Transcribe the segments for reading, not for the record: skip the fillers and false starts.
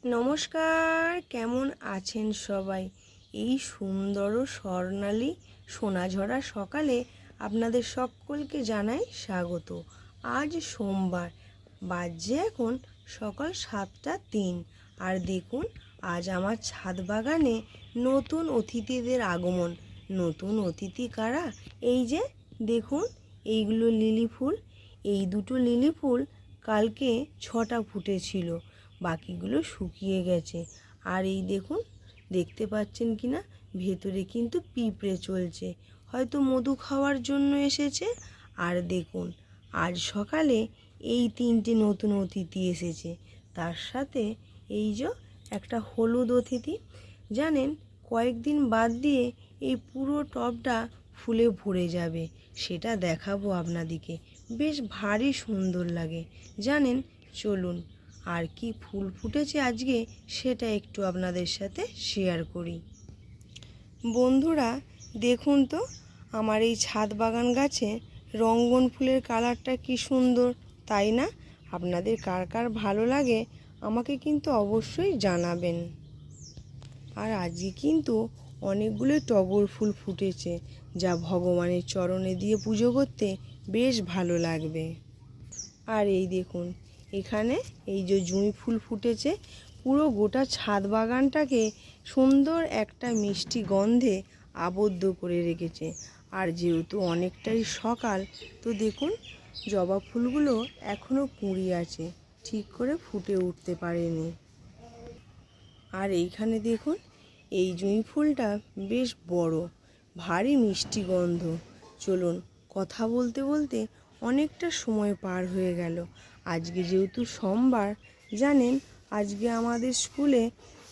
নমস্কার, কেমন আছেন সবাই? এই সুন্দর ও স্বর্ণালী সোনাঝরা সকালে আপনাদের সকলকে জানাই স্বাগত। আজ সোমবার, বাজে এখন সকাল 7:03। আর দেখুন, আজ আমার ছাদ বাগানে নতুন অতিথিদের আগমন। নতুন অতিথি কারা? এই যে দেখুন, এইগুলো লিলি ফুল। এই দুটো লিলি ফুল কালকে 6টা ফুটেছিল, বাকিগুলো শুকিয়ে গেছে। আর এই দেখুন, দেখতে পাচ্ছেন কি না, ভেতরে কিন্তু পিঁপড়ে চলছে, হয়তো মধু খাওয়ার জন্য এসেছে। আর দেখুন, আজ সকালে এই 3টে নতুন অতিথি এসেছে, তার সাথে এই যে একটা হলুদ অতিথি। জানেন, কয়েকদিন বাদ দিয়ে এই পুরো টবটা ফুলে ভরে যাবে, সেটা দেখাবো আপনাদিকে। বেশ ভারী সুন্দর লাগে জানেন। চলুন, আর কি ফুল ফুটেছে আজকে সেটা একটু আপনাদের সাথে শেয়ার করি। বন্ধুরা দেখুন তো, আমার এই ছাদ বাগান গাছে রঙ্গন ফুলের কালারটা কি সুন্দর, তাই না? আপনাদের কার কার ভালো লাগে আমাকে কিন্তু অবশ্যই জানাবেন। আর আজকে কিন্তু অনেকগুলো টগর ফুল ফুটেছে, যা ভগবানের চরণে দিয়ে পুজো করতে বেশ ভালো লাগবে। আর এই দেখুন, এখানে এই যে জুঁই ফুল ফুটেছে, পুরো গোটা ছাদ বাগানটাকে সুন্দর একটা মিষ্টি গন্ধে আবদ্ধ করে রেখেছে। আর যেহেতু অনেকটাই সকাল, তো দেখুন জবা ফুলগুলো এখনও কুঁড়ি আছে, ঠিক করে ফুটে উঠতে পারেনি। আর এইখানে দেখুন, এই জুঁই ফুলটা বেশ বড়, ভারী মিষ্টি গন্ধ। চলুন, কথা বলতে বলতে অনেকটা সময় পার হয়ে গেল। আজকে যেহেতু সোমবার, জানেন আজকে আমাদের স্কুলে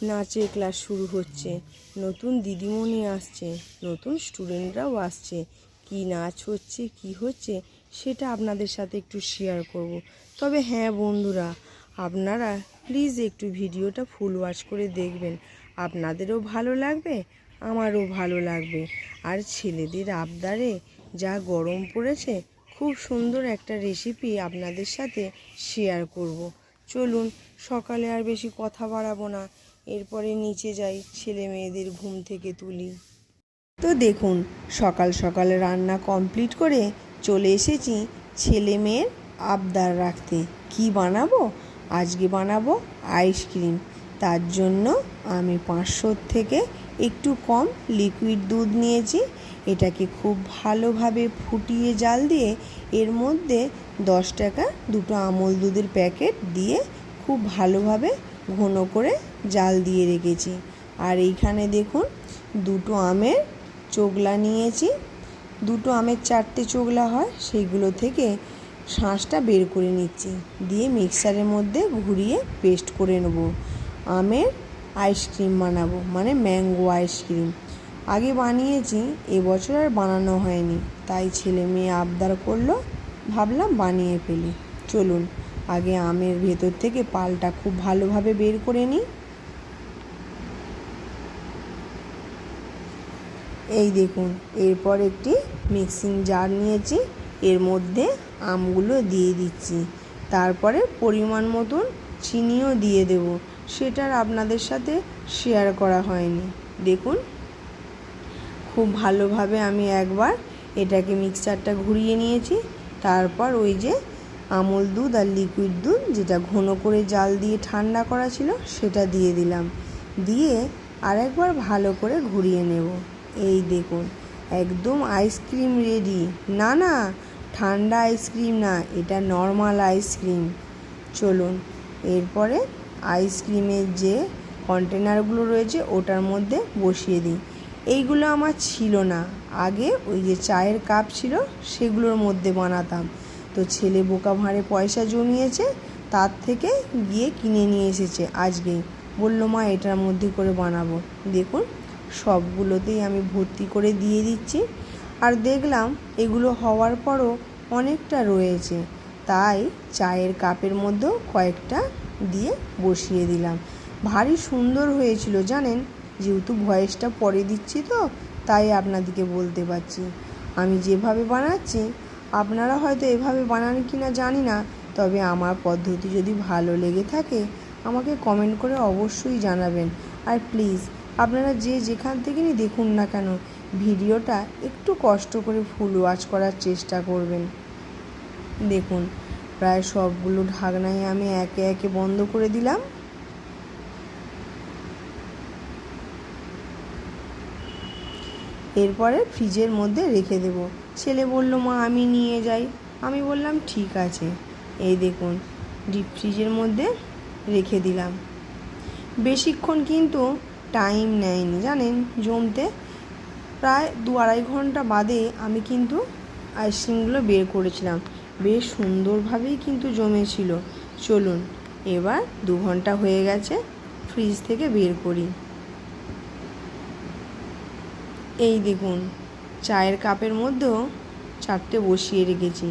নাচের ক্লাস শুরু হচ্ছে। নতুন দিদিমণি আসছে, নতুন স্টুডেন্টরাও আসছে। কি নাচ হচ্ছে, কি হচ্ছে সেটা আপনাদের সাথে একটু শেয়ার করব। তবে হ্যাঁ বন্ধুরা, আপনারা প্লিজ একটু ভিডিওটা ফুল ওয়াচ করে দেখবেন, আপনাদেরও ভালো লাগবে, আমারও ভালো লাগবে। আর ছেলেদের আবদারে যা গরম পড়েছে, খুব সুন্দর একটা রেসিপি আপনাদের সাথে শেয়ার করব। চলুন, সকালে আর বেশি কথা বাড়াবো না, এরপরে নিচে যাই, ছেলে মেয়েদের ঘুম থেকে তুলি। তো দেখুন, সকাল সকাল রান্না কমপ্লিট করে চলে এসেছি ছেলে মেয়ের আবদার রাখতে। কি বানাবো? আজকে বানাবো আইসক্রিম। তার জন্য আমি 500 থেকে একটু কম লিকুইড দুধ নিয়েছি। এটাকে খুব ভালোভাবে ফুটিয়ে জাল দিয়ে এর মধ্যে 10 টাকা দুটো আমুল দুধের প্যাকেট দিয়ে খুব ভালোভাবে ঘন করে জাল দিয়ে রেখেছি। আর এইখানে দেখুন, দুটো আমের চোগলা নিয়েছি। দুটো আমের 4টে চোগলা হয়, সেইগুলো থেকে শাঁসটা বের করে নিচ্ছি, দিয়ে মিক্সারের মধ্যে ঘুরিয়ে পেস্ট করে নেব। আমের আইসক্রিম বানাবো, মানে ম্যাঙ্গো আইসক্রিম। আগে বানিয়েছি, এবছর আর বানানো হয়নি, তাই ছেলে মেয়ে আবদার করলো, ভাবলাম বানিয়ে ফেলি। চলুন, আগে আমের ভেতর থেকে পালটা খুব ভালোভাবে বের করে নিই। এই দেখুন, এরপর একটি মিক্সিং জার নিয়েছি, এর মধ্যে আমগুলো দিয়ে দিচ্ছি। তারপরে পরিমাণ মতন চিনিও দিয়ে দেব, সেটা আপনাদের সাথে শেয়ার করা হয়নি। দেখুন, খুব ভালোভাবে আমি একবার এটাকে মিক্সচারটা ঘুরিয়ে নিয়েছি। তারপর ওই যে আমুল দুধ আর লিকুইড দুধ, যেটা ঘন করে জাল দিয়ে ঠান্ডা করা ছিল, সেটা দিয়ে দিলাম। দিয়ে আরেকবার ভালো করে ঘুরিয়ে নেব। এই দেখুন, একদম আইসক্রিম রেডি। না না, ঠান্ডা আইসক্রিম না, এটা নর্মাল আইসক্রিম। চলুন, এরপরে আইসক্রিমের যে কন্টেনারগুলো রয়েছে ওটার মধ্যে বসিয়ে দিই। এইগুলো আমার ছিল না, আগে ওই যে চায়ের কাপ ছিল সেগুলোর মধ্যে বানাতাম। তো ছেলে বোকা ভাঁড়ে পয়সা জমিয়েছে, তার থেকে গিয়ে কিনে নিয়ে এসেছে আজকে। বললো মা এটার মধ্যে করে বানাবো। দেখুন, সবগুলোতেই আমি ভর্তি করে দিয়ে দিচ্ছি। আর দেখলাম এগুলো হওয়ার পরও অনেকটা রয়েছে, তাই চায়ের কাপের মধ্যেও কয়েকটা দিয়ে বসিয়ে দিলাম। ভারী সুন্দর হয়েছিল জানেন, যেহেতু ভয়েসটা পরে দিচ্ছি তো তাই আপনাদেরকে বলতে পারছি। আমি যেভাবে বানাচ্ছি আপনারা হয়তো এভাবে বানান কি না জানি না, তবে আমার পদ্ধতি যদি ভালো লেগে থাকে আমাকে কমেন্ট করে অবশ্যই জানাবেন। আর প্লিজ আপনারা যে যেখান থেকেই দেখুন না কেন ভিডিওটা একটু কষ্ট করে ফুল ওয়াচ করার চেষ্টা করবেন। দেখুন প্রায় সবগুলো ঢাকনাই আমি একে একে বন্ধ করে দিলাম। এরপরে ফ্রিজের মধ্যে রেখে দেব। ছেলে বলল মা আমি নিয়ে যাই, আমি বললাম ঠিক আছে। এই দেখুন ডিপ ফ্রিজের মধ্যে রেখে দিলাম। বেশিক্ষণ কিন্তু টাইম নেয়নি জানেন জমতে, প্রায় 2-2.5 ঘন্টা বাদে আমি কিন্তু আইসক্রিমগুলো বের করেছিলাম। বেশ সুন্দরভাবেই কিন্তু জমেছিল। চলুন এবার 2 ঘন্টা হয়ে গেছে, ফ্রিজ থেকে বের করি। এই দেখুন চায়ের কাপের মধ্যেও 4টে বসিয়ে রেখেছি,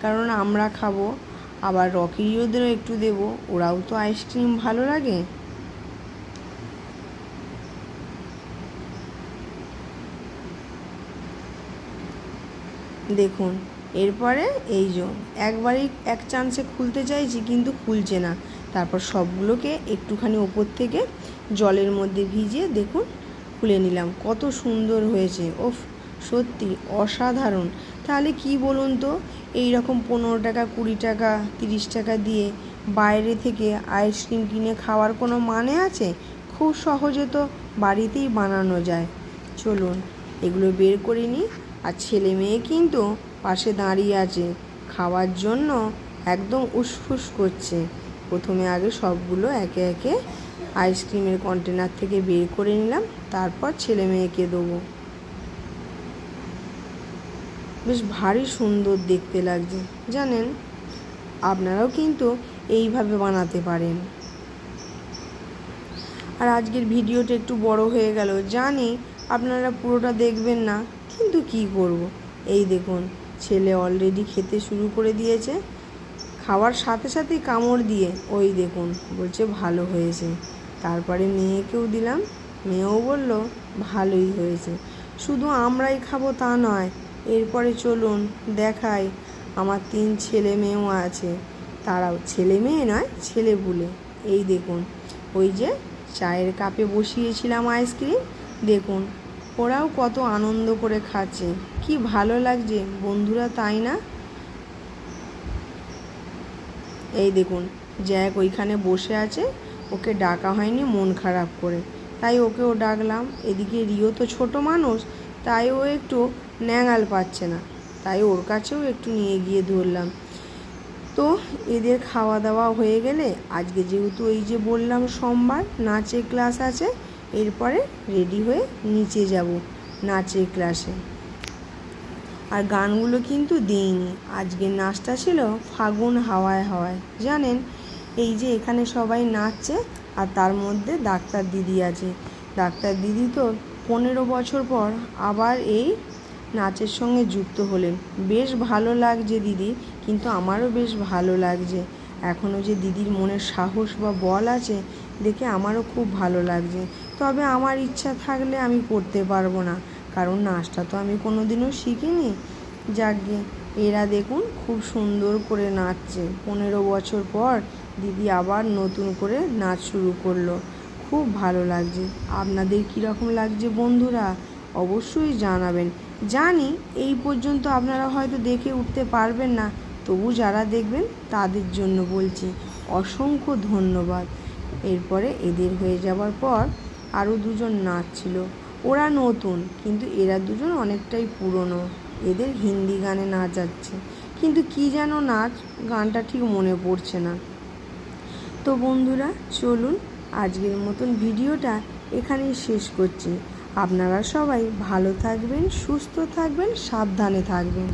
কারণ আমরা খাবো, আবার রকিরিওদেরও একটু দেব, ওরাও তো আইসক্রিম ভালো লাগে। দেখুন এরপরে এই যে একবারই এক চান্সে খুলতে চাইছি কিন্তু খুলছে না। তারপর সবগুলোকে একটুখানি ওপর থেকে জলের মধ্যে ভিজিয়ে দেখুন খুলে নিলাম। কত সুন্দর হয়েছে, ওফ সত্যি অসাধারণ। তাহলে কি বলুন তো, এই রকম 15 টাকা 20 টাকা 30 টাকা দিয়ে বাইরে থেকে আইসক্রিম কিনে খাওয়ার কোনো মানে আছে? খুব সহজে তো বাড়িতেই বানানো যায়। চলুন এগুলো বের করে নিই। আর ছেলে মেয়ে কিন্তু পাশে দাঁড়িয়ে আছে খাওয়ার জন্য, একদম উসফুস করছে। প্রথমে আগে সবগুলো একে একে আইসক্রিমের কন্টেনার থেকে বের করে নিলাম, তারপর ছেলে মেয়েকে দেবো। বেশ ভারী সুন্দর দেখতে লাগছে জানেন। আপনারাও কিন্তু এইভাবে বানাতে পারেন। আর আজকের ভিডিওটা একটু বড় হয়ে গেল, জানি আপনারা পুরোটা দেখবেন না, কিন্তু কি করব। এই দেখুন ছেলে অলরেডি খেতে শুরু করে দিয়েছে, খাওয়ার সাথে সাথেই কামড় দিয়ে ওই দেখুন বলছে ভালো হয়েছে। তারপরে মেয়েকেও দিলাম, মেয়েও বলল ভালোই হয়েছে। শুধু আমরাই খাবো তা নয়, এরপরে চলুন দেখাই আমার 3 ছেলে মেয়েও আছে, তারাও ছেলে মেয়ে নয় ছেলে পুলে। এই দেখুন ওই যে চায়ের কাপে বসিয়েছিলাম আইসক্রিম, দেখুন ওরাও কত আনন্দ করে খাচ্ছে, কি ভালো লাগছে বন্ধুরা, তাই না? এই দেখুন জ্যাক ওইখানে বসে আছে, ওকে ডাকা হয়নি মন খারাপ করে, তাই ওকেও ডাকলাম। এদিকে রিও তো ছোট মানুষ, তাই ও একটু ন্যাঙাল পাচ্ছে না, তাই ওর কাছেও একটু নিয়ে গিয়ে ধরলাম। তো এদের খাওয়া দাওয়া হয়ে গেলে, আজকে যেহেতু এই যে বললাম সোমবার নাচের ক্লাস আছে, এরপরে রেডি হয়ে নিচে যাব নাচের ক্লাসে। আর গানগুলো কিন্তু দিইনি, আজকের নাচটা ছিল ফাগুন হাওয়ায় হাওয়ায় জানেন। এই যে এখানে সবাই নাচছে, আর তার মধ্যে ডাক্তার দিদি আছে। ডাক্তার দিদি তো 15 বছর পর আবার এই নাচের সঙ্গে যুক্ত হলেন। বেশ ভালো লাগছে দিদি, কিন্তু আমারও বেশ ভালো লাগছে। এখনও যে দিদির মনের সাহস বা বল আছে দেখে আমারও খুব ভালো লাগছে। তবে আমার ইচ্ছা থাকলে আমি করতে পারবো না, কারণ নাচটা তো আমি কোনো দিনও শিখিনি। যাকগে এরা দেখুন খুব সুন্দর করে নাচছে। 15 বছর পর দিদি আবার নতুন করে নাচ শুরু করলো, খুব ভালো লাগছে। আপনাদের কীরকম লাগছে বন্ধুরা অবশ্যই জানাবেন। জানি এই পর্যন্ত আপনারা হয়তো দেখে উঠতে পারবেন না, তবু যারা দেখবেন তাদের জন্য বলছি অসংখ্য ধন্যবাদ। এরপরে এদের হয়ে যাওয়ার পর আরও 2জন নাচছিল, ওরা নতুন কিন্তু এরা 2জন অনেকটাই পুরনো। এদের হিন্দি গানে নাচাচ্ছে, কিন্তু কি যেন নাচ, গানটা ঠিক মনে পড়ছে না। তো বন্ধুরা চলুন আজকের মতন ভিডিওটা এখানেই শেষ করছি। আপনারা সবাই ভালো থাকবেন, সুস্থ থাকবেন, সাবধানে থাকবেন।